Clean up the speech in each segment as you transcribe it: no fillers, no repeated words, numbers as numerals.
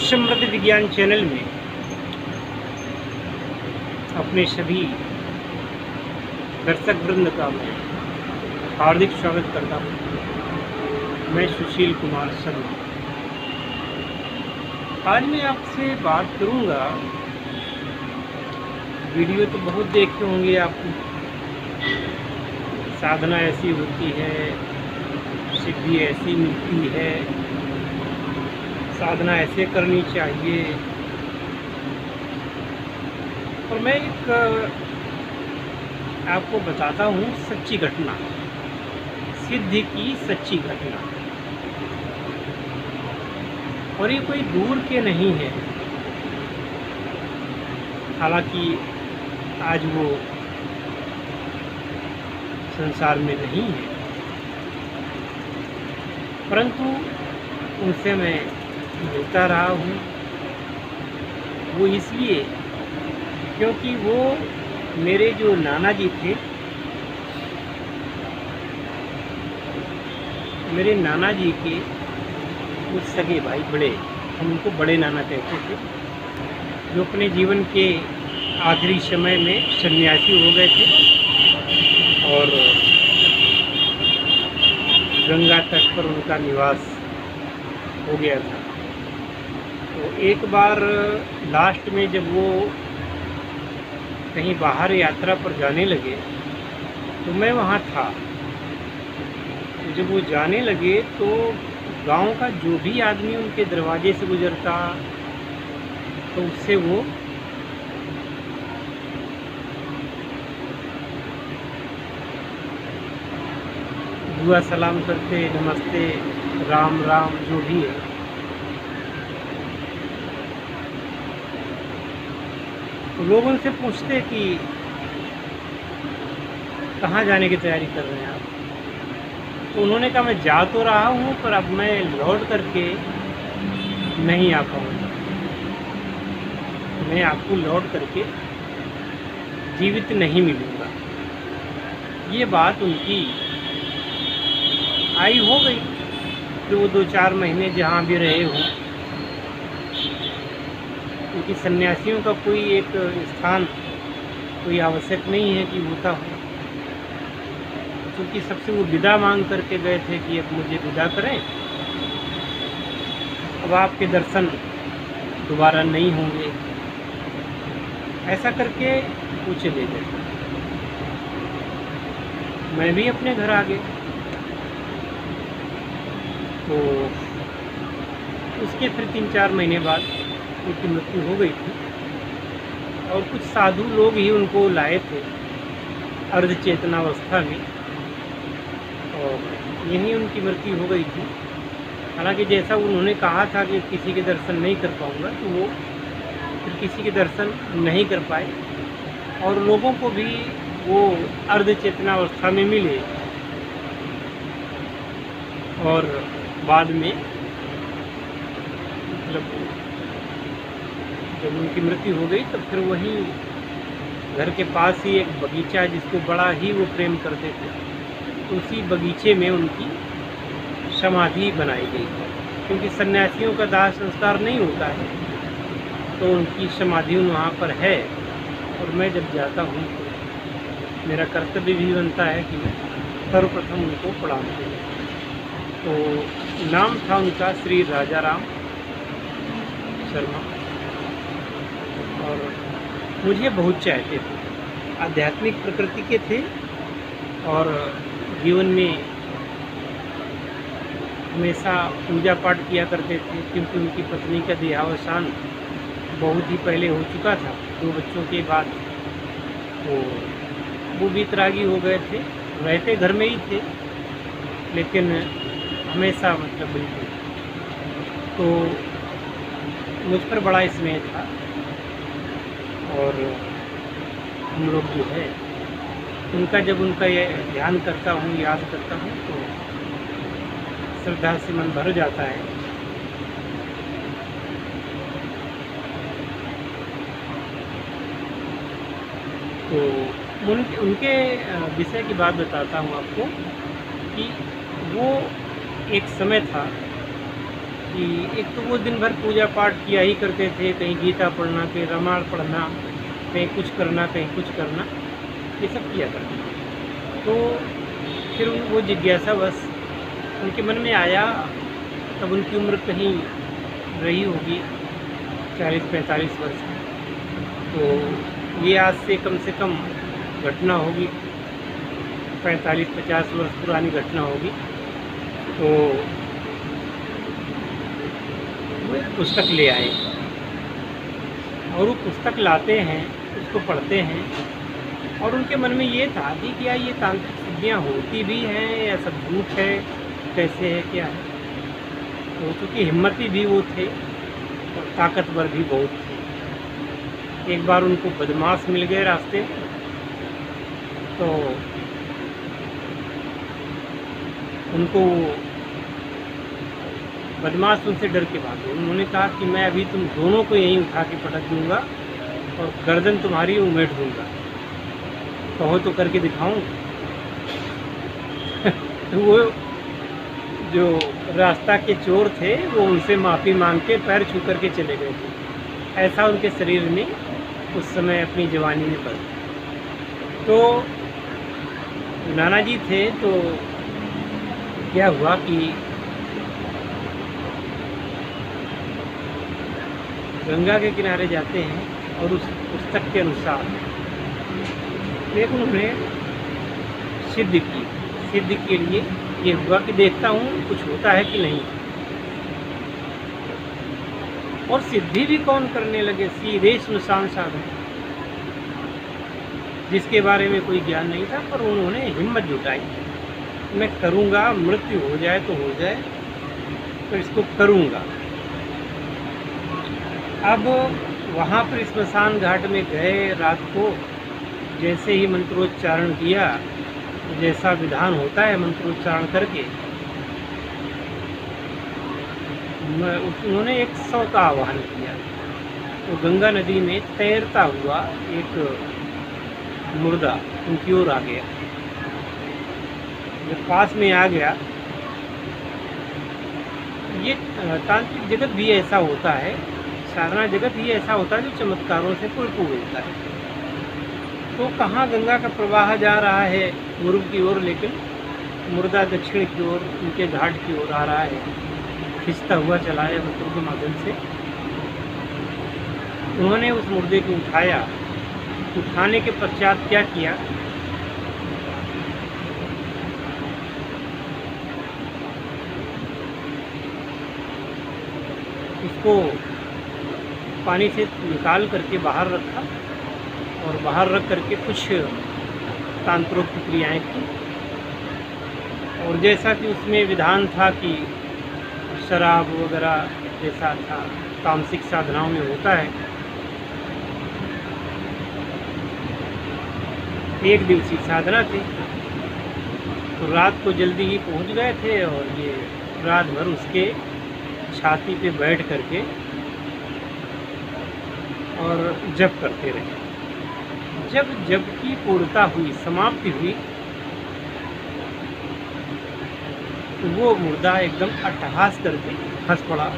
समृद्ध विज्ञान चैनल में अपने सभी दर्शक वृंद का मैं हार्दिक स्वागत करता हूँ। मैं सुशील कुमार शर्मा। आज मैं आपसे बात करूँगा, वीडियो तो बहुत देखे होंगे आप। साधना ऐसी होती है, सिद्धि ऐसी मिलती है, साधना ऐसे करनी चाहिए। और मैं एक आपको बताता हूँ सच्ची घटना, सिद्धि की सच्ची घटना। और ये कोई दूर के नहीं है, हालांकि आज वो संसार में नहीं है, परंतु उनसे मैं मिलता रहा हूँ। वो इसलिए क्योंकि वो मेरे जो नाना जी थे, मेरे नाना जी के कुछ सगे भाई, बड़े, हम उनको बड़े नाना कहते थे, जो अपने जीवन के आखिरी समय में सन्यासी हो गए थे और गंगा तट पर उनका निवास हो गया था। तो एक बार लास्ट में जब वो कहीं बाहर यात्रा पर जाने लगे तो मैं वहाँ था। तो जब वो जाने लगे तो गांव का जो भी आदमी उनके दरवाजे से गुजरता तो उससे वो दुआ सलाम करते, नमस्ते, राम राम, जो भी है। तो लोग उनसे पूछते कि कहाँ जाने की तैयारी कर रहे हैं आप? तो उन्होंने कहा मैं जा तो रहा हूँ, पर अब मैं लौट करके नहीं आ पाऊँगा। मैं आपको लौट करके जीवित नहीं मिलूँगा। ये बात उनकी आई हो गई कि वो 2-4 महीने जहाँ भी रहे हों, क्योंकि सन्यासियों का कोई एक स्थान कोई आवश्यक नहीं है कि होता हो। क्योंकि सबसे वो विदा मांग करके गए थे कि अब मुझे विदा करें, अब आपके दर्शन दोबारा नहीं होंगे, ऐसा करके वो चले गए। मैं भी अपने घर आ गया। तो उसके फिर 3-4 महीने बाद उनकी मृत्यु हो गई थी और कुछ साधु लोग ही उनको लाए थे अर्ध चेतनावस्था में, और यहीं उनकी मृत्यु हो गई थी। हालांकि जैसा उन्होंने कहा था कि किसी के दर्शन नहीं कर पाऊंगा, तो वो फिर किसी के दर्शन नहीं कर पाए और लोगों को भी वो अर्ध चेतनावस्था में मिले। और बाद में मतलब जब उनकी मृत्यु हो गई तो फिर वहीं घर के पास ही एक बगीचा, जिसको बड़ा ही वो प्रेम करते थे, तो उसी बगीचे में उनकी समाधि बनाई गई। क्योंकि सन्यासियों का दाह संस्कार नहीं होता है, तो उनकी समाधि वहाँ पर है। और मैं जब जाता हूँ तो मेरा कर्तव्य भी बनता है कि मैं सर्वप्रथम उनको प्रणाम करूँ। तो नाम था उनका श्री राजा राम शर्मा, और मुझे बहुत चाहते थे, आध्यात्मिक प्रकृति के थे और जीवन में हमेशा पूजा पाठ किया करते थे। क्योंकि उनकी पत्नी का देहावसान बहुत ही पहले हो चुका था, 2 बच्चों के बाद। तो वो वितरागी हो गए थे, रहते घर में ही थे, लेकिन हमेशा मतलब बिल्कुल। तो मुझ पर बड़ा स्नेह था और हम लोग जो है उनका, जब उनका ये ध्यान करता हूँ, याद करता हूँ, तो श्रद्धा से मन भर जाता है। तो उनके विषय की बात बताता हूँ आपको कि वो एक समय था कि एक तो वो दिन भर पूजा पाठ किया ही करते थे, कहीं गीता पढ़ना, कहीं रामायण पढ़ना, कहीं कुछ करना, कहीं कुछ करना, ये सब किया करते थे। तो फिर वो जिज्ञासा बस उनके मन में आया, तब उनकी उम्र कहीं रही होगी 40-45 वर्ष की। तो ये आज से कम घटना होगी, 45-50 वर्ष पुरानी घटना होगी। तो वो एक पुस्तक ले आए और वो पुस्तक लाते हैं, उसको पढ़ते हैं, और उनके मन में ये था कि क्या ये तांत्रिक सिद्धियाँ होती भी हैं या सब झूठ है, कैसे है, क्या है। तो चूँकि हिम्मती भी वो थे और ताकतवर भी बहुत थे। एक बार उनको बदमाश मिल गए रास्ते में, तो उनको बदमाश उनसे डर के भागे। उन्होंने कहा कि मैं अभी तुम दोनों को यहीं उठा के पटक दूंगा और गर्दन तुम्हारी उमेट दूंगा, कहो तो करके दिखाऊं। तो वो जो रास्ता के चोर थे वो उनसे माफ़ी मांग के पैर छू करके चले गए थे। ऐसा उनके शरीर में उस समय अपनी जवानी में पड़ा। तो नाना जी थे, तो क्या हुआ कि गंगा के किनारे जाते हैं और उस पुस्तक के अनुसार एक उन्होंने सिद्ध के लिए ये हुआ कि देखता हूँ कुछ होता है कि नहीं। और सिद्धि भी कौन करने लगे, सीधे सुनसान साधन, जिसके बारे में कोई ज्ञान नहीं था, पर उन्होंने हिम्मत जुटाई, मैं करूँगा, मृत्यु हो जाए तो हो जाए, तो इसको करूँगा। अब वहाँ पर स्मशान घाट में गए, रात को जैसे ही मंत्रोच्चारण किया, जैसा विधान होता है मंत्रोच्चारण करके, उन्होंने 100 का आह्वान किया। तो गंगा नदी में तैरता हुआ एक मुर्दा उनकी ओर आ गया। जब पास में आ गया, ये तांत्रिक जगत भी ऐसा होता है, साधना जगत ही ऐसा होता है जो चमत्कारों से परिपूर्ण होता है। तो कहाँ गंगा का प्रवाह जा रहा है पूर्व की ओर, लेकिन मुर्दा दक्षिण की ओर, उनके घाट की ओर आ रहा है, खिंचता हुआ चला है मंत्रों के माध्यम से। उन्होंने उस मुर्दे को उठाया। उठाने के पश्चात क्या किया, उसको पानी से निकाल करके बाहर रखा और बाहर रख करके कुछ तांत्रिक क्रियाएँ की। और जैसा कि उसमें विधान था कि शराब वगैरह जैसा था तामसिक साधनाओं में होता है, एक दिवसीय साधना थी। तो रात को जल्दी ही पहुंच गए थे और ये रात भर उसके छाती पे बैठ करके और जप करते रहे। जब जप की पूर्णता हुई, समाप्ति हुई, तो वो मुर्दा एकदम अट्टहास करके हंस पड़ा।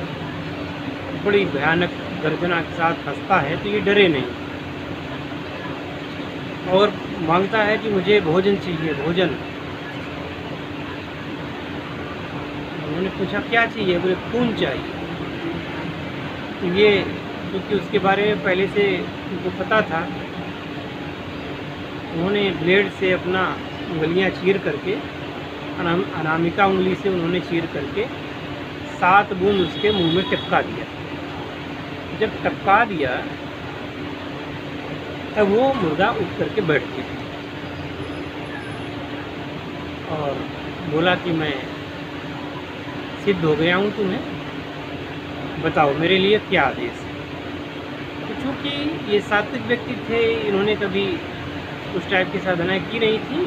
बड़ी भयानक गर्जना के साथ हंसता है, तो ये डरे नहीं और मांगता है कि मुझे भोजन चाहिए, भोजन। उन्होंने पूछा क्या चाहिए, बोले खून चाहिए। तो ये क्योंकि उसके बारे में पहले से उनको पता था, उन्होंने ब्लेड से अपना उंगलियां चीर करके, अनामिका उंगली से उन्होंने चीर करके 7 बूंद उसके मुंह में टपका दिया। जब टपका दिया तब वो मुर्दा उठ करके बैठ गया और बोला कि मैं सिद्ध हो गया हूँ, तुम्हें बताओ मेरे लिए क्या आदेश है। तो चूँकि ये सात्विक व्यक्ति थे, इन्होंने कभी उस टाइप की साधनाएँ की नहीं थी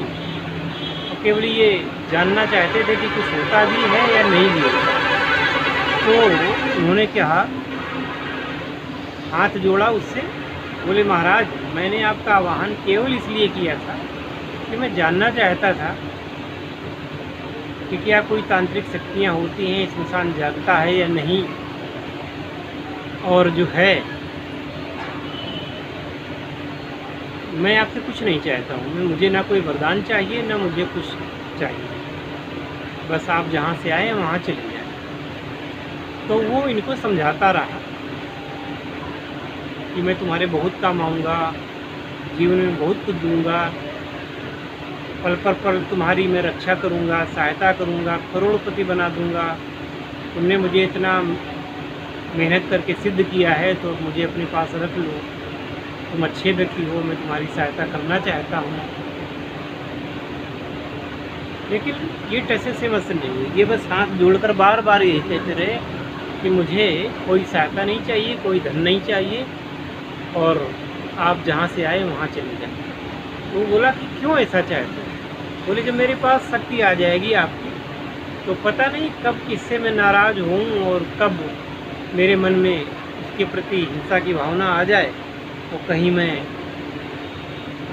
और केवल ये जानना चाहते थे कि कुछ होता भी है या नहीं भी होता। तो उन्होंने कहा, हाथ जोड़ा उससे, बोले महाराज मैंने आपका आवाहन केवल इसलिए किया था कि मैं जानना चाहता था कि क्या कोई तांत्रिक शक्तियाँ होती हैं, इंसान जागता है या नहीं। और जो है, मैं आपसे कुछ नहीं चाहता हूँ, मुझे ना कोई वरदान चाहिए, ना मुझे कुछ चाहिए। बस आप जहाँ से आए वहाँ चले जाएँ। तो वो इनको समझाता रहा कि मैं तुम्हारे बहुत काम आऊँगा, जीवन में बहुत कुछ दूँगा, पल पर पल तुम्हारी मैं रक्षा करूँगा, सहायता करूँगा, करोड़पति बना दूँगा। तुमने मुझे इतना मेहनत करके सिद्ध किया है तो मुझे अपने पास रख लो। तुम अच्छे व्यक्ति हो, मैं तुम्हारी सहायता करना चाहता हूँ। लेकिन ये टसे से मस नहीं, ये बस हाथ जोड़कर बार बार यही कहते रहे कि मुझे कोई सहायता नहीं चाहिए, कोई धन नहीं चाहिए, और आप जहाँ से आए वहाँ चले जाएँ। तो बोला कि क्यों ऐसा चाहते हो? बोले जब मेरे पास शक्ति आ जाएगी आपकी, तो पता नहीं कब किससे मैं नाराज़ हूँ और कब मेरे मन में उसके प्रति हिंसा की भावना आ जाए, तो कहीं मैं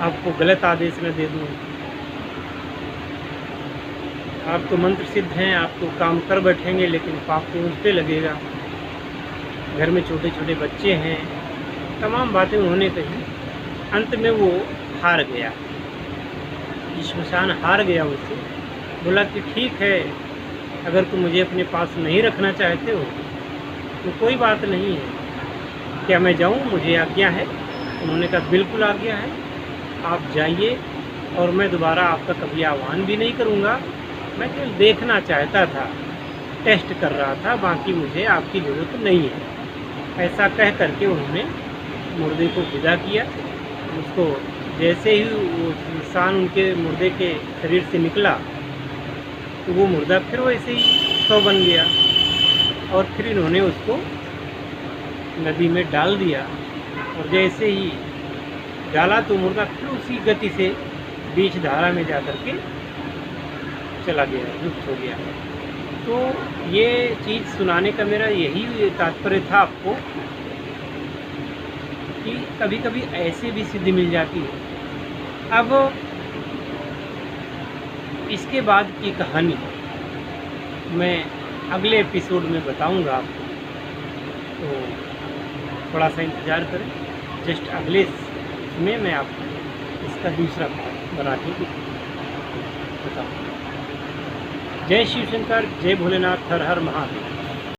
आपको गलत आदेश न दे दूँ। आप तो मंत्र सिद्ध हैं, आप तो काम कर बैठेंगे, लेकिन पाप तो मुझ पे लगेगा। घर में छोटे छोटे बच्चे हैं, तमाम बातें उन्होंने कही। अंत में वो हार गया, शमशान हार गया उससे। बोला कि ठीक है, अगर तुम मुझे अपने पास नहीं रखना चाहते हो तो कोई बात नहीं है, क्या मैं जाऊँ, मुझे आज्ञा है। उन्होंने कहा बिल्कुल आज्ञा है, आप जाइए, और मैं दोबारा आपका कभी आह्वान भी नहीं करूँगा। मैं केवल देखना चाहता था, टेस्ट कर रहा था, बाकी मुझे आपकी ज़रूरत नहीं है। ऐसा कह करके उन्होंने मुर्दे को विदा किया। उसको जैसे ही वो इंसान उनके मुर्दे के शरीर से निकला, तो वो मुर्दा फिर वैसे ही सौ बन गया, और फिर इन्होंने उसको नदी में डाल दिया। और जैसे ही डाला तो मुर्दा फिर उसी गति से बीच धारा में जा कर के चला गया, लुप्त हो गया। तो ये चीज़ सुनाने का मेरा यही तात्पर्य था आपको, कि कभी कभी ऐसे भी सिद्धि मिल जाती है। अब इसके बाद की कहानी मैं अगले एपिसोड में बताऊंगा आपको, तो थोड़ा सा इंतज़ार करें। जस्ट अगले में मैं आपको इसका दूसरा पार्ट बना के बताऊँगा। जय शिव शंकर, जय भोलेनाथ, हर हर महादेव।